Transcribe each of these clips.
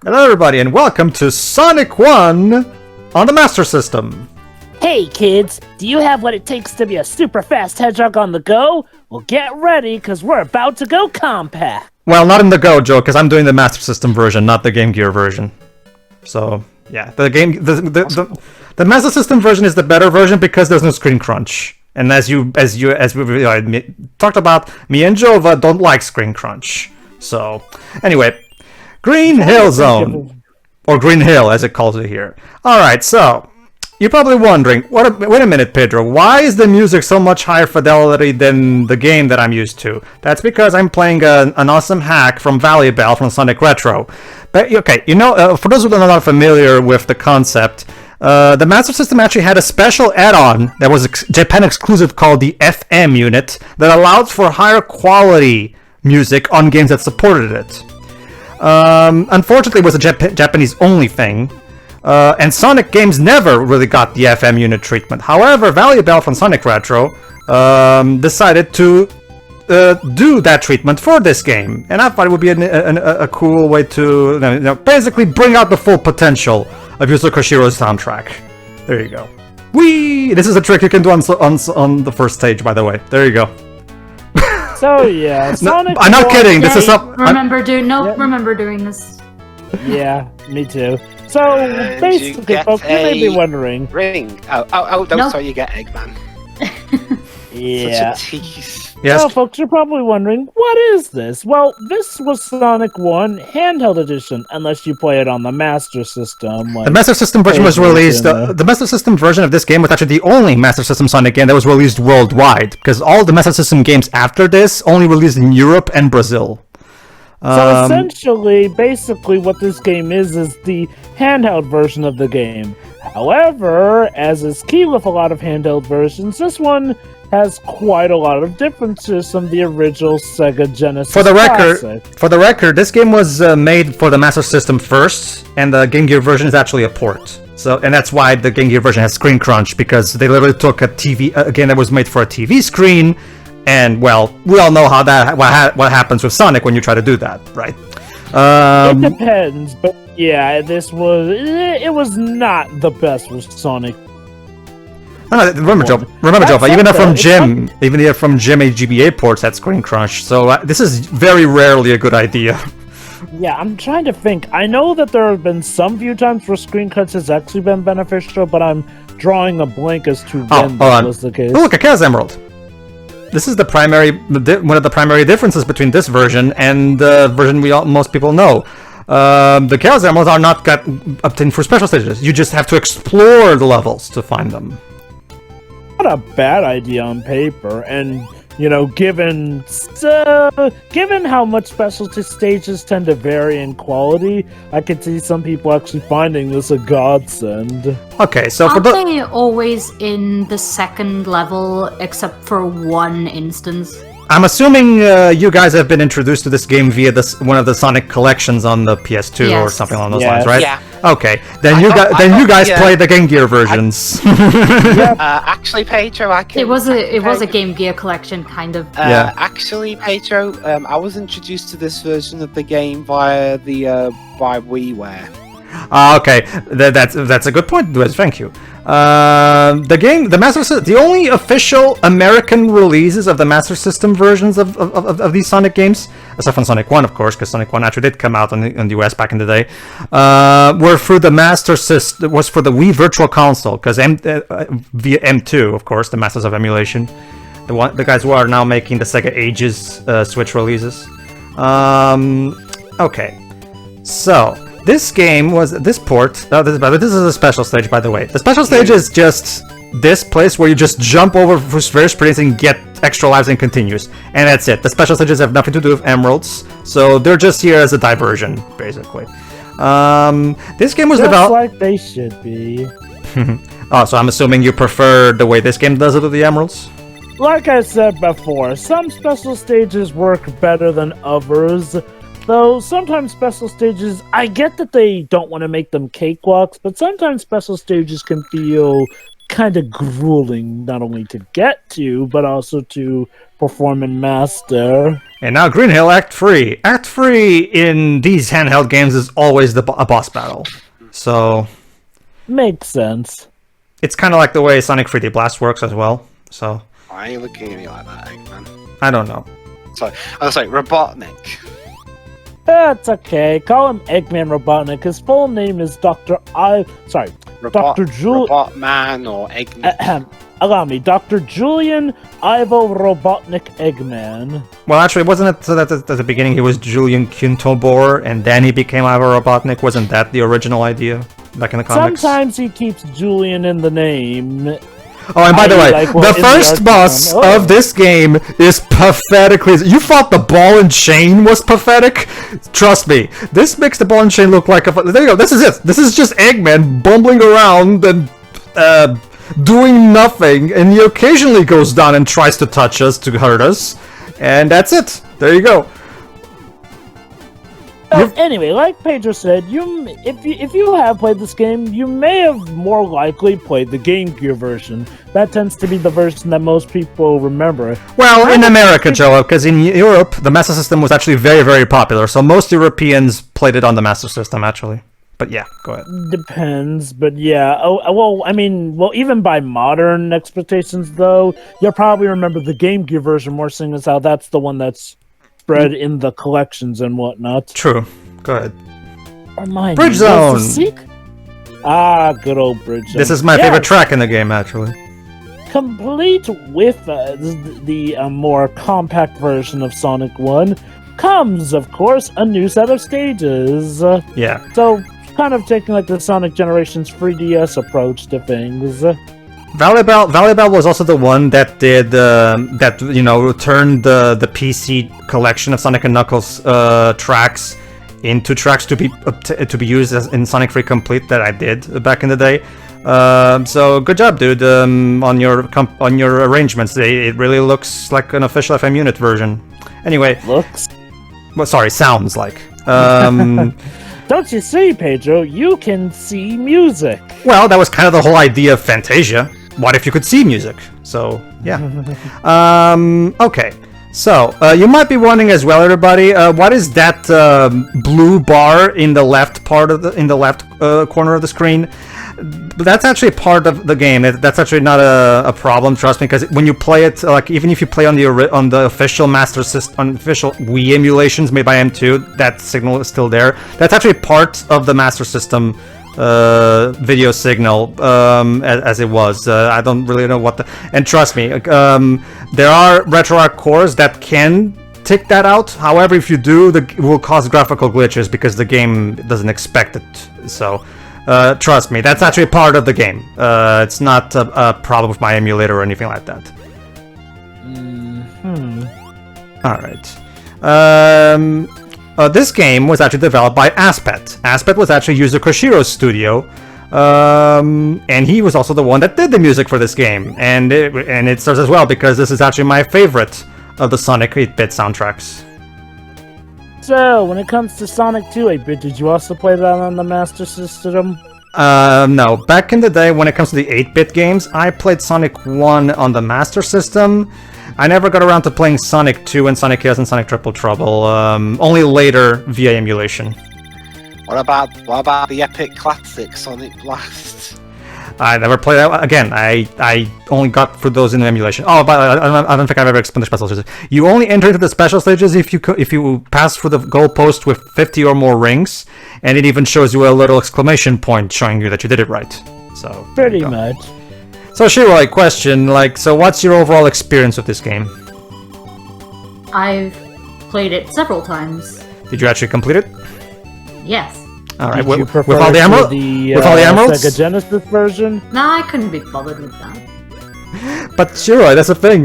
Hello everybody and welcome to Sonic 1 on the Master System. Hey kids, do you have what it takes to be a super fast hedgehog on the go? Well, get ready, because we're about to go compact. Well, not in the Go, Joe, because I'm doing the Master System version, not the Game Gear version. So, yeah, the Master System version is the better version because there's no screen crunch. And as we talked about, me and Jova don't like screen crunch. So, anyway, Green Hill Zone, or Green Hill as it calls it here. Alright, so, you're probably wondering, wait a minute, Pedro, why is the music so much higher fidelity than the game that I'm used to? That's because I'm playing an awesome hack from Valley Bell from Sonic Retro. But, okay, for those who are not familiar with the concept, the Master System actually had a special add-on that was Japan exclusive called the FM unit that allowed for higher quality music on games that supported it. Unfortunately, it was a Japanese-only thing, and Sonic games never really got the FM unit treatment. However, Valley Bell from Sonic Retro decided to do that treatment for this game, and I thought it would be a cool way to basically bring out the full potential of Yuzo Koshiro's soundtrack. There you go. Whee! This is a trick you can do on the first stage, by the way. There you go. So yeah, Sonic. No, I'm not kidding. This is up. Remember doing this. Yeah, me too. So basically, folks, you may be wondering. Ring. Oh, no, sorry, you get Eggman. Yeah. Such a tease. Yes. Well, folks, you're probably wondering, what is this? Well, this was Sonic 1 handheld edition, unless you play it on the Master System. The Master System version was released. The Master System version of this game was actually the only Master System Sonic game that was released worldwide, because all the Master System games after this only released in Europe and Brazil. So essentially, basically what this game is the handheld version of the game. However, as is key with a lot of handheld versions, this one has quite a lot of differences from the original Sega Genesis classic. For the record, this game was made for the Master System first, and the Game Gear version is actually a port. So, and that's why the Game Gear version has screen crunch, because they literally took a game that was made for a TV screen, and well, we all know how what happens with Sonic when you try to do that, right? It depends, but yeah, it was not the best with Sonic. No, remember, Joe, even from Jim GBA ports had screen crunch, so this is very rarely a good idea. Yeah, I'm trying to think. I know that there have been some few times where screen cuts has actually been beneficial, but I'm drawing a blank as to when that was the case. Oh, look, a Chaos Emerald. This is one of the primary differences between this version and the version most people know. The Chaos Emeralds are not obtained for special stages. You just have to explore the levels to find them. Not a bad idea on paper, and given how much specialty stages tend to vary in quality, I could see some people actually finding this a godsend. Okay, so aren't they always in the second level except for one instance? I'm assuming you guys have been introduced to this game via one of the Sonic collections on the PS2 or something along those lines, right? Yeah. Okay, then you guys play the Game Gear versions. Actually, Pedro, It was a Game Gear collection, kind of. Actually, Pedro, I was introduced to this version of the game via by WiiWare. Okay, that's a good point, Duez. Thank you. The only official American releases of the Master System versions of these Sonic games, aside from Sonic 1, of course, because Sonic 1 actually did come out on the US back in the day, were through the Master System. Was for the Wii Virtual Console, because via M2, of course, the Masters of Emulation, the guys who are now making the Sega Ages Switch releases. Okay, so. This game was this port. This is a special stage, by the way. The special stage is just this place where you just jump over various springs and get extra lives and continues, and that's it. The special stages have nothing to do with emeralds, so they're just here as a diversion, basically. This game was developed like they should be. Oh, so I'm assuming you prefer the way this game does it with the emeralds? Like I said before, some special stages work better than others. Though sometimes special stages, I get that they don't want to make them cakewalks, but sometimes special stages can feel kind of grueling, not only to get to, but also to perform and master. And now Green Hill Act 3. Act 3 in these handheld games is always a boss battle. So makes sense. It's kind of like the way Sonic 3D Blast works as well. So Why are you looking at me like that, Eggman? I don't know. Sorry, I was like, Robotnik. That's okay. Call him Eggman Robotnik. His full name is Dr. Robotman or Eggman. Allow me, Dr. Julian Ivo Robotnik Eggman. Well, actually, wasn't it so that at the beginning he was Julian Kuntobor and then he became Ivo Robotnik? Wasn't that the original idea back in the comics? Sometimes he keeps Julian in the name. Oh, and by the way, like, the first boss of this game is pathetically... You thought the ball and chain was pathetic? Trust me, this makes the ball and chain look like a... There you go, this is it. This is just Eggman bumbling around and doing nothing, and he occasionally goes down and tries to touch us to hurt us. And that's it. There you go. Anyway, like Pedro said, if you have played this game, you may have more likely played the Game Gear version. That tends to be the version that most people remember. Well, in America, Joe, because in Europe, the Master System was actually very, very popular, so most Europeans played it on the Master System, actually. But yeah, go ahead. Depends, but yeah. Even by modern expectations, though, you'll probably remember the Game Gear version more, seeing as how that's the one that's spread in the collections and whatnot. True. Go ahead. Bridge Zone! Good old Bridge Zone. This is my favorite track in the game, actually. Complete with the more compact version of Sonic 1 comes, of course, a new set of stages. Yeah. So, kind of taking like the Sonic Generations 3DS approach to things. Volleyball was also the one that did turned the PC collection of Sonic and Knuckles tracks into tracks to be used in Sonic 3 Complete that I did back in the day. So good job, dude, on your arrangements. It really looks like an official FM Unit version. Anyway, sounds like. Don't you see, Pedro? You can see music. Well, that was kind of the whole idea of Fantasia. What if you could see music? So, yeah. Okay. So, you might be wondering as well, everybody, what is that blue bar in the left corner of the screen? That's actually part of the game. That's actually not a problem, trust me, because when you play it, like even if you play on the official Master System, on official Wii emulations made by M2, that signal is still there. That's actually part of the Master System video signal as it was. I don't really know what and trust me, there are RetroArch cores that can take that out. However, if you do, it will cause graphical glitches because the game doesn't expect it. So trust me, that's actually part of the game. It's not a problem with my emulator or anything like that. Alright. This game was actually developed by Aspet. Aspet was actually Yuzo Koshiro's studio, and he was also the one that did the music for this game. And it serves as well because this is actually my favorite of the Sonic 8-bit soundtracks. So, when it comes to Sonic 2 8-bit, did you also play that on the Master System? No. Back in the day, when it comes to the 8-bit games, I played Sonic 1 on the Master System. I never got around to playing Sonic 2 and Sonic Chaos and Sonic Triple Trouble, only later via emulation. What about the epic classic Sonic Blast? I never played that again. I only got through those in emulation. Oh, but I don't think I've ever explained the special stages. You only enter into the special stages if you pass through the goalpost with 50 or more rings, and it even shows you a little exclamation point showing you that you did it right. So pretty much. So Shiro, question, so what's your overall experience with this game? I've played it several times. Did you actually complete it? Yes. All right. With all the emeralds? With all the emeralds? Sega Genesis version? Nah, I couldn't be bothered with that. But Shiro, that's the thing.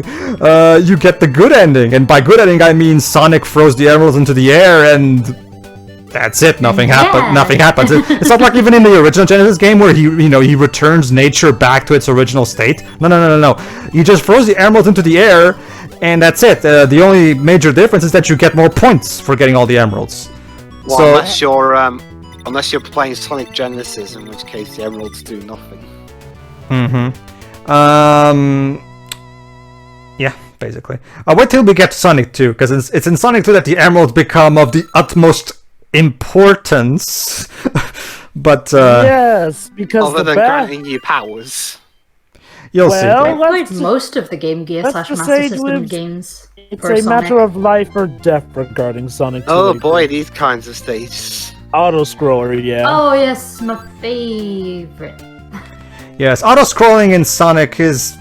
You get the good ending, and by good ending I mean Sonic throws the emeralds into the air and that's it. Nothing happens. Nothing happens. It's not like even in the original Genesis game where he returns nature back to its original state. No. He just throws the emeralds into the air, and that's it. The only major difference is that you get more points for getting all the emeralds. Well, so unless you're playing Sonic Genesis, in which case the emeralds do nothing. Yeah, basically. Wait till we get to Sonic 2, because it's in Sonic 2 that the emeralds become of the utmost importance. But yes, because other the than granting you powers. You'll Well, see. I played most of the Game Gear let's slash just Master say System it's- games. it's for a Sonic. matter of life or death regarding Sonic 2. Oh boy, these kinds of stages. Auto-scroller, yeah. Oh yes, my favorite. Yes, auto-scrolling in Sonic is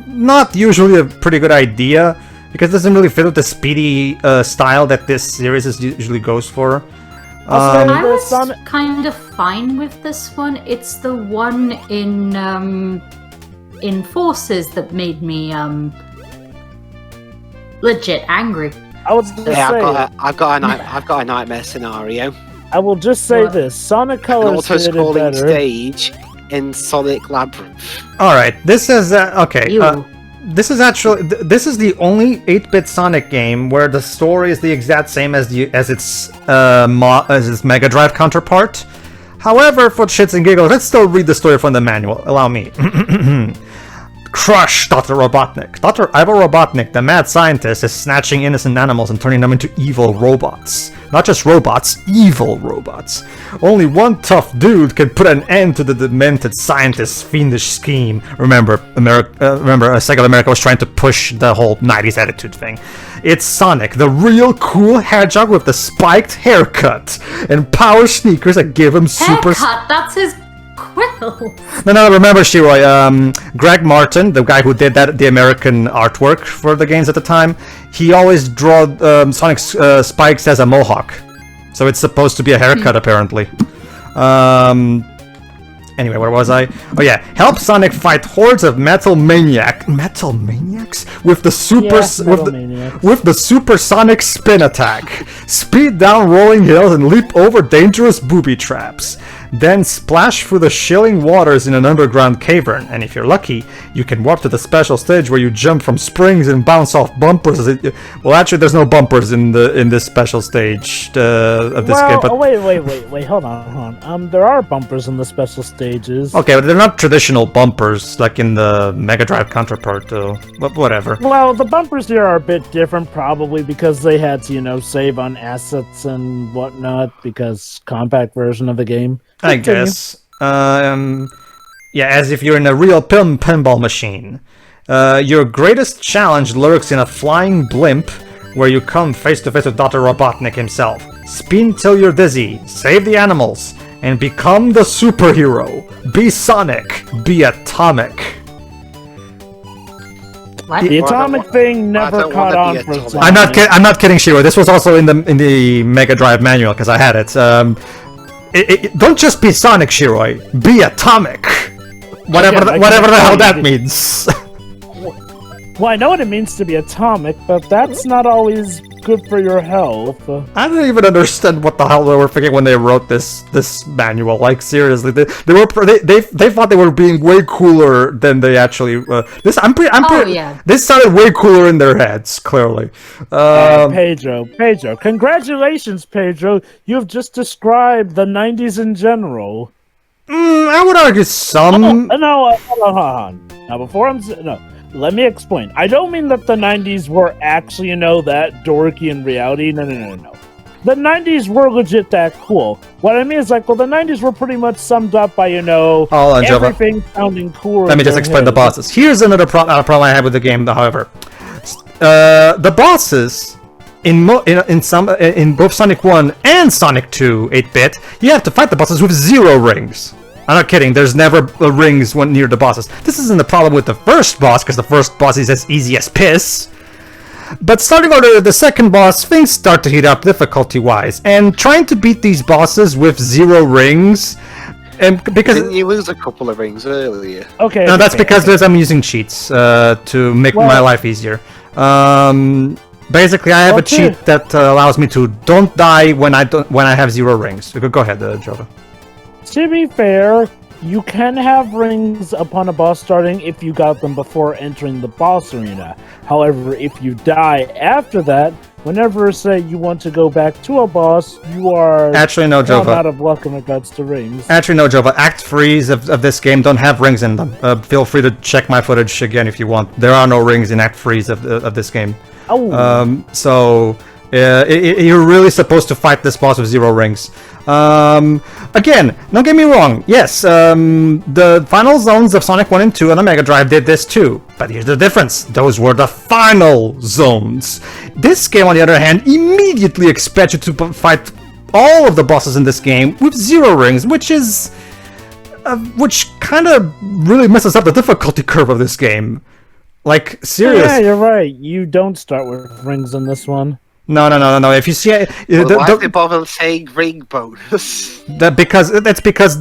not usually a pretty good idea, because it doesn't really fit with the speedy style that this series usually goes for. Also, I was Sonic- kind of fine with this one. It's the one in Forces that made me legit angry. I was just Yeah, say, I've got a nightmare scenario. I will just say What? this: Sonic An Colors did it auto-scrolling better. stage in Sonic Labyrinth. All right, this is okay. You. This is actually this is the only 8-bit Sonic game where the story is the exact same as its Mega Drive counterpart. However, for shits and giggles, let's still read the story from the manual. Allow me. Crush Dr. Robotnik. Dr. Ivo Robotnik, the mad scientist, is snatching innocent animals and turning them into evil robots. Not just robots, evil robots. Only one tough dude can put an end to the demented scientist's fiendish scheme. Remember, SEGA America was trying to push the whole 90s attitude thing. It's Sonic, the real cool hedgehog with the spiked haircut and power sneakers that give him super... Haircut, that's his quill. No, remember, Shiroi, Greg Martin, the guy who did the American artwork for the games at the time, he always draw Sonic's spikes as a mohawk. So it's supposed to be a haircut, apparently. Anyway, where was I? Oh yeah, help Sonic fight hordes of metal maniacs with the with the supersonic spin attack. Speed down rolling hills and leap over dangerous booby traps. Then splash through the chilling waters in an underground cavern, and if you're lucky, you can warp to the special stage where you jump from springs and bounce off bumpers. Well, actually, there's no bumpers in this special stage of this game. But wait, hold on. There are bumpers in the special stages. okay, but they're not traditional bumpers like in the Mega Drive counterpart, though. But whatever. Well, the bumpers here are a bit different, probably because they had to, save on assets and whatnot, because compact version of the game. I guess. Yeah, as if you're in a real pinball machine. Your greatest challenge lurks in a flying blimp where you come face to face with Dr. Robotnik himself. Spin till you're dizzy, save the animals, and become the superhero. Be Sonic, be atomic. What? The atomic thing never don't caught wanna on be for atomic. Sonic. I'm not kidding, Shiro. This was also in the Mega Drive manual because I had it. Don't just be Sonic, Shiroi. Be atomic. Whatever the hell that means. Well, I know what it means to be atomic, but that's not always good for your health. I don't even understand what the hell they were thinking when they wrote this manual. Like seriously, they thought they were being way cooler than they actually. Yeah. This sounded way cooler in their heads. Clearly. Pedro, congratulations, Pedro. You've just described the 90s in general. I would argue some. No, hold on. Now, let me explain. I don't mean that the 90s were actually, that dorky in reality. No. The 90s were legit that cool. What I mean is, the 90s were pretty much summed up by, Hold on, Jova. everything sounding cool. Let me just explain the bosses. Here's another problem I have with the game, however. The bosses in both Sonic 1 and Sonic 2 8-bit, you have to fight the bosses with 0 rings. I'm not kidding, there's never rings near the bosses. This isn't the problem with the first boss, because the first boss is as easy as piss. But starting on the second boss, things start to heat up difficulty-wise, and trying to beat these bosses with 0 rings, and because Didn't you lose a couple of rings earlier? Okay. no, that's because I'm using cheats to make my life easier. Basically, I have a cheat that allows me to don't die when I have 0 rings. Go ahead, Jova. To be fair, you can have rings upon a boss starting if you got them before entering the boss arena. However, if you die after that, whenever, say, you want to go back to a boss, you are Actually, no, down Jova. out of luck in regards to rings. Actually, no, Jova. Act 3s of this game don't have rings in them. Feel free to check my footage again if you want. There are no rings in Act 3s of this game. Oh. So you're really supposed to fight this boss with 0 rings. Again, don't get me wrong. Yes, the final zones of Sonic 1 and 2 on the Mega Drive did this too. But here's the difference. Those were the final zones. This game, on the other hand, immediately expects you to fight all of the bosses in this game with 0 rings, which is... which kind of really messes up the difficulty curve of this game. Like, seriously. Yeah, you're right. You don't start with rings in this one. No. If you see it, Why did they bother saying ring bonus? that's because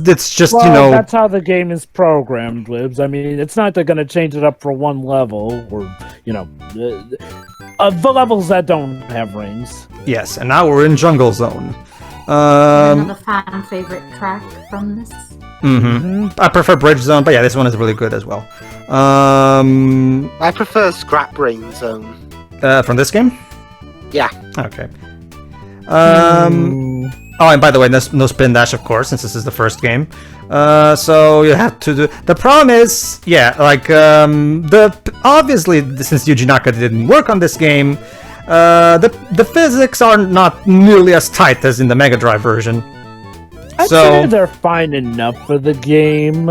it's just Well, that's how the game is programmed, Libs. I mean, it's not they're going to change it up for one level, or the levels that don't have rings. Yes, and now we're in Jungle Zone. Another fan favorite track from this. I prefer Bridge Zone, but yeah, this one is really good as well. I prefer Scrap Ring Zone. From this game? Yeah. Okay. Oh, and by the way, no spin dash, of course, since this is the first game. So you have to do. The problem is, yeah, like obviously since Yuji Naka didn't work on this game, the physics are not nearly as tight as in the Mega Drive version. I'd say they're fine enough for the game.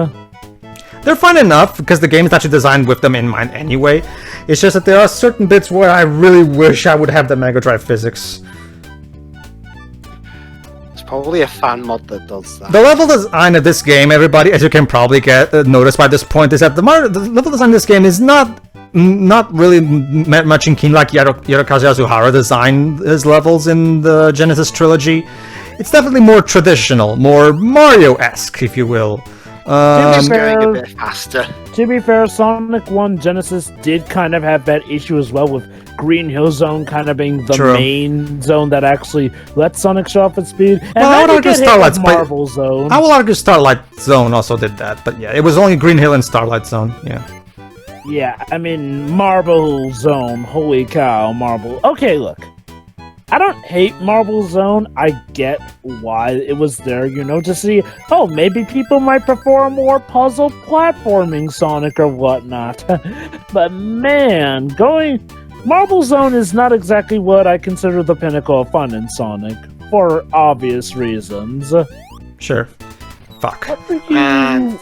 They're fine enough because the game is actually designed with them in mind anyway. It's just that there are certain bits where I really wish I would have the Mega Drive physics. It's probably a fan mod that does that. The level design of this game, everybody, as you can probably get noticed by this point, is that the level design of this game is not really much in keeping like Hirokazu Yasuhara designed his levels in the Genesis trilogy. It's definitely more traditional, more Mario-esque, if you will. Just going a bit faster. To be fair, Sonic 1 Genesis did kind of have that issue as well, with Green Hill Zone kind of being the main zone that actually lets Sonic show off its speed. And well, then you get hit with Marble Zone. I will argue Starlight Zone also did that, but yeah, it was only Green Hill and Starlight Zone, yeah. Yeah, I mean, Marble Zone, holy cow, Marble. Okay, look. I don't hate Marble Zone. I get why it was there, to see, oh, maybe people might prefer a more puzzle platforming Sonic or whatnot. But man, Marble Zone is not exactly what I consider the pinnacle of fun in Sonic, for obvious reasons. Sure. Fuck. And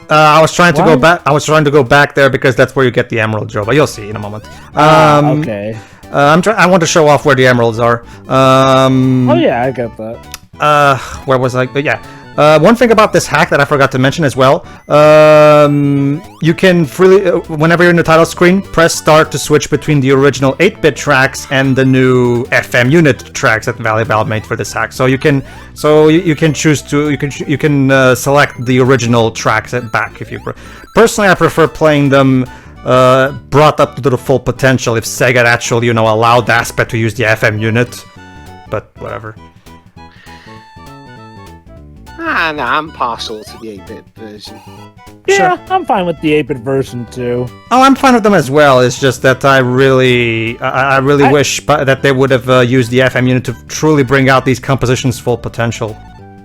I was trying to go back. I was trying to go back there because that's where you get the Emerald Joe, but you'll see in a moment. Okay. I want to show off where the emeralds are. Oh yeah, I get that. Where was I? But yeah. One thing about this hack that I forgot to mention as well. You can freely, whenever you're in the title screen, press start to switch between the original 8-bit tracks and the new FM unit tracks that Valley Valve made for this hack. So you can choose to you can select the original tracks back if you. Personally, I prefer playing them. Brought up to the full potential if SEGA actually, allowed Aspect to use the FM unit. But whatever. No, I'm partial to the 8-bit version. Yeah, sure. I'm fine with the 8-bit version too. Oh, I'm fine with them as well. It's just that I really wish that they would have used the FM unit to truly bring out these compositions' full potential.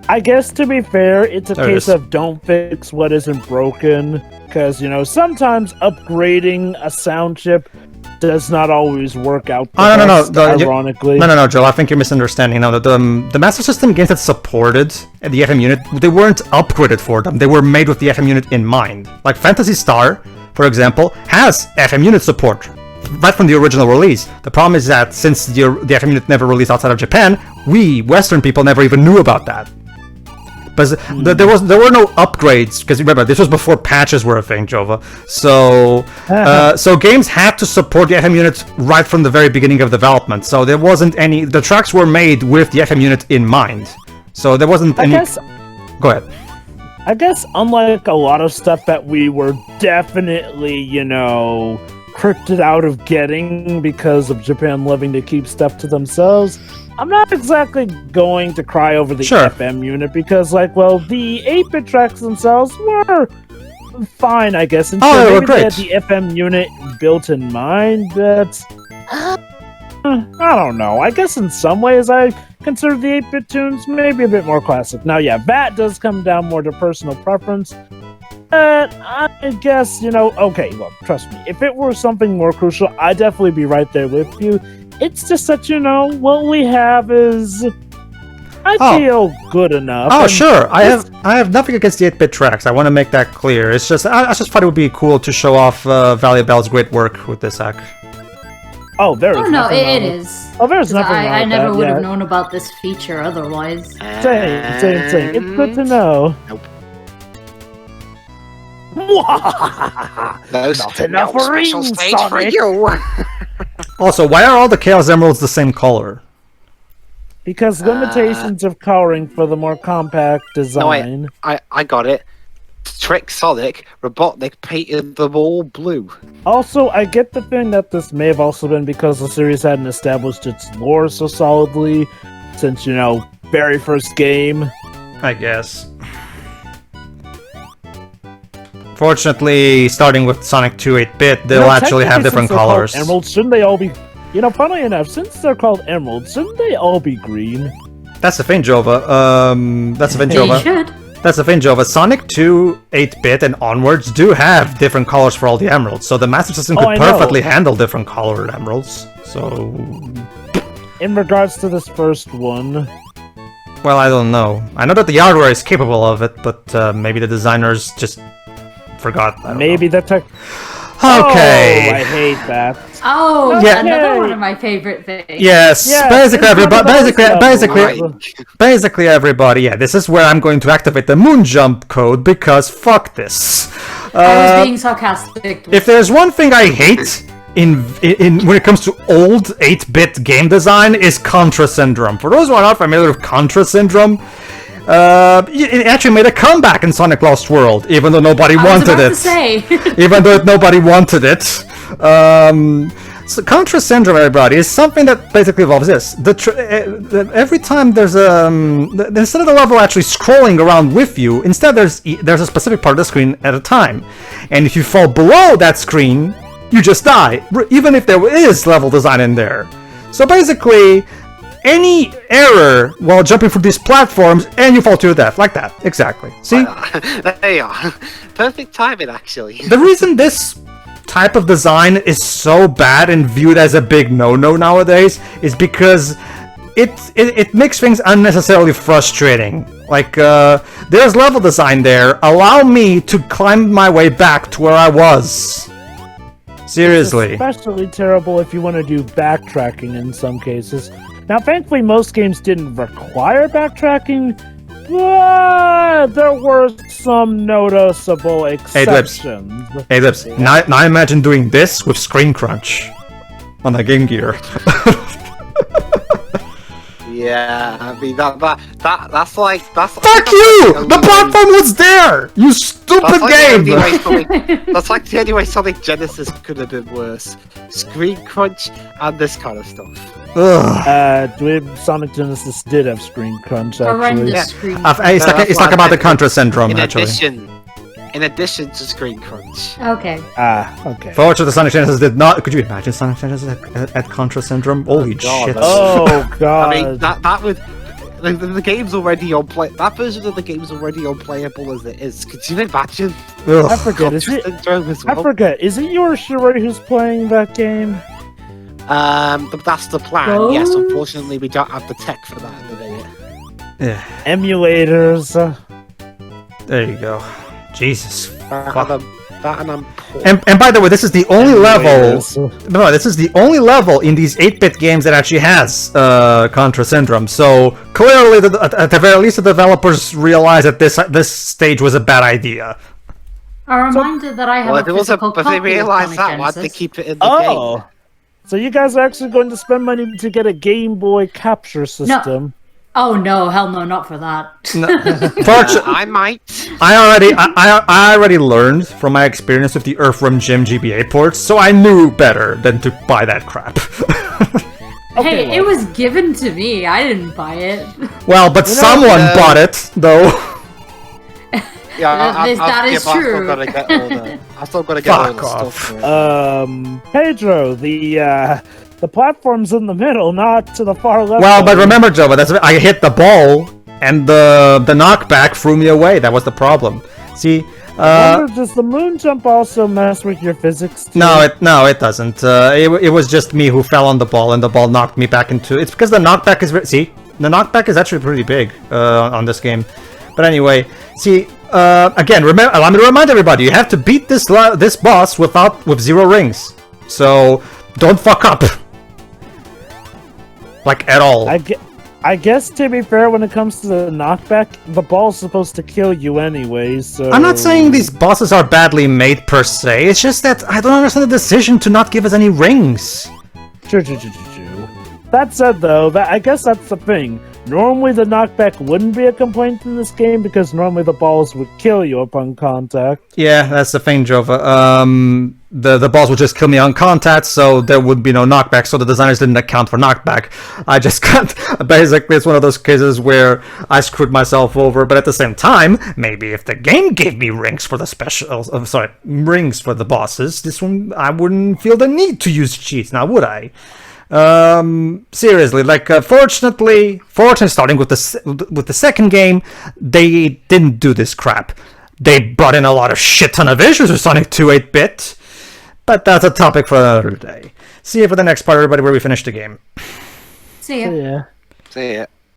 I guess to be fair, it's a case of don't fix what isn't broken. Because, sometimes upgrading a sound chip does not always work out ironically. No, Joe, I think you're misunderstanding. No, the Master System games that supported the FM unit, they weren't upgraded for them. They were made with the FM unit in mind. Like Phantasy Star, for example, has FM unit support right from the original release. The problem is that since the FM unit never released outside of Japan, we, Western people, never even knew about that. But there were no upgrades, because remember, this was before patches were a thing, Jova. So so games had to support the FM unit right from the very beginning of development. So there wasn't any. The tracks were made with the FM unit in mind. So there wasn't any. Go ahead. I guess unlike a lot of stuff that we were definitely, crypted out of getting because of Japan loving to keep stuff to themselves, I'm not exactly going to cry over the FM unit because, the 8-bit tracks themselves were fine, I guess. And they were great. They had the FM unit built in mind, but I don't know. I guess in some ways I consider the 8-bit tunes maybe a bit more classic. Now, yeah, that does come down more to personal preference. But I guess, okay, well, trust me. If it were something more crucial, I'd definitely be right there with you. It's just that, what we have is... I feel good enough. Oh, sure. I have nothing against the 8-bit tracks. I want to make that clear. It's just I just thought it would be cool to show off Valley of Bell's great work with this hack. Oh, there is. Oh no, it is. Oh, there's nothing. I never would have known about this feature otherwise. Same. It's good to know. Nope. Not enough no special rings, stage for Sonic. you. Also, why are all the Chaos Emeralds the same color? Because limitations of coloring for the more compact design. No, I got it. Trick Sonic, Robotnik painted them all blue. Also, I get the thing that this may have also been because the series hadn't established its lore so solidly since, very first game. I guess. Fortunately, starting with Sonic 2 8-bit, they'll actually have different colors. Emeralds, shouldn't they all be... funnily enough, since they're called emeralds, shouldn't they all be green? That's the thing, Jova. That's the thing, They Jova. should. That's the thing, Jova. Sonic 2 8-bit and onwards do have different colors for all the emeralds, so the Master System could perfectly handle different colored emeralds. So... In regards to this first one... Well, I don't know. I know that the hardware is capable of it, but maybe the designers just forgot. Maybe the tech... Okay. Oh, I hate that. Oh, Yeah. another one of my favorite things. Yes, basically everybody. Right. Basically everybody. Yeah, this is where I'm going to activate the moon jump code because fuck this. I was being sarcastic. If there's one thing I hate in when it comes to old 8-bit game design is Contra Syndrome. For those who are not familiar with Contra Syndrome, it actually made a comeback in Sonic Lost World, even though nobody wanted it. To say. Even though nobody wanted it. So Contra Syndrome, everybody, is something that basically involves this. Every time there's instead of the level actually scrolling around with you, instead there's a specific part of the screen at a time. And if you fall below that screen, you just die, even if there is level design in there. So basically, any error while jumping through these platforms and you fall to your death, like that, exactly. See? There you are. Perfect timing, actually. The reason this type of design is so bad and viewed as a big no-no nowadays is because it makes things unnecessarily frustrating. Like, there's level design there. Allow me to climb my way back to where I was. Seriously. It's especially terrible if you want to do backtracking in some cases. Now, thankfully, most games didn't require backtracking, but there were some noticeable exceptions. Hey, Lips. Now imagine doing this with Screen Crunch on a Game Gear. Yeah, I mean that's like Fuck you! The platform was there! You stupid game! That's like the only way Sonic Genesis could have been worse. Screen crunch and this kind of stuff. Sonic Genesis did have screen crunch, actually. Horrendous screen. He's talking about the Contra Syndrome, actually. In addition to screen crunch. Okay. Okay. Fortunately, Sonic Genesis did not. Could you imagine Sonic Genesis at Contra Syndrome? Holy shit! Oh god! I mean, that would. The game's already unplayable. That version of the game's already unplayable as it is. Could you imagine? Ugh. I forget. Is it? I forget. Is it you or Shiroi who's playing that game? That's the plan. Oh. Yes, unfortunately, we don't have the tech for that in the minute. Yeah. Emulators. There you go. Jesus. I'm poor. And by the way, this is the only level. No, this is the only level in these 8-bit games that actually has Contra Syndrome. So clearly, at the very least, the developers realized that this stage was a bad idea. A reminder that I have a physical but copy they realized of that. Sonic Why'd they Genesis. keep it in the game? So you guys are actually going to spend money to get a Game Boy capture system? Oh no, hell no, not for that. I might. I already learned from my experience with the Earthworm Jim GBA ports, so I knew better than to buy that crap. Hey, it was given to me. I didn't buy it. Well, but someone bought it, though. Yeah, that is true. I've still got to get all the stuff. Pedro, the The platform's in the middle, not to the far left. Well, but remember, Jova, I hit the ball, and the knockback threw me away. That was the problem. See, does the moon jump also mess with your physics too? No, it doesn't. It was just me who fell on the ball, and the ball knocked me back into. It's because the knockback is see, the knockback is actually pretty big on this game. But anyway, see, again, allow me to remind everybody: you have to beat this boss with 0 rings. So don't fuck up, like at all. I guess to be fair, when it comes to the knockback, the ball's supposed to kill you anyway, so... I'm not saying these bosses are badly made per se, it's just that I don't understand the decision to not give us any rings. True. That said, though, I guess that's the thing. Normally the knockback wouldn't be a complaint in this game, because normally the balls would kill you upon contact. Yeah, that's the thing, Jova. The balls would just kill me on contact, so there would be no knockback, so the designers didn't account for knockback. I just got... Basically, it's one of those cases where I screwed myself over, but at the same time, maybe if the game gave me rings for the rings for the bosses, this one, I wouldn't feel the need to use cheats, now would I? Seriously, like, fortunately, starting with the second game, they didn't do this crap. They brought in a lot of shit ton of issues with Sonic 2 8-bit, but that's a topic for another day. See you for the next part, everybody, where we finish the game. See ya. See ya.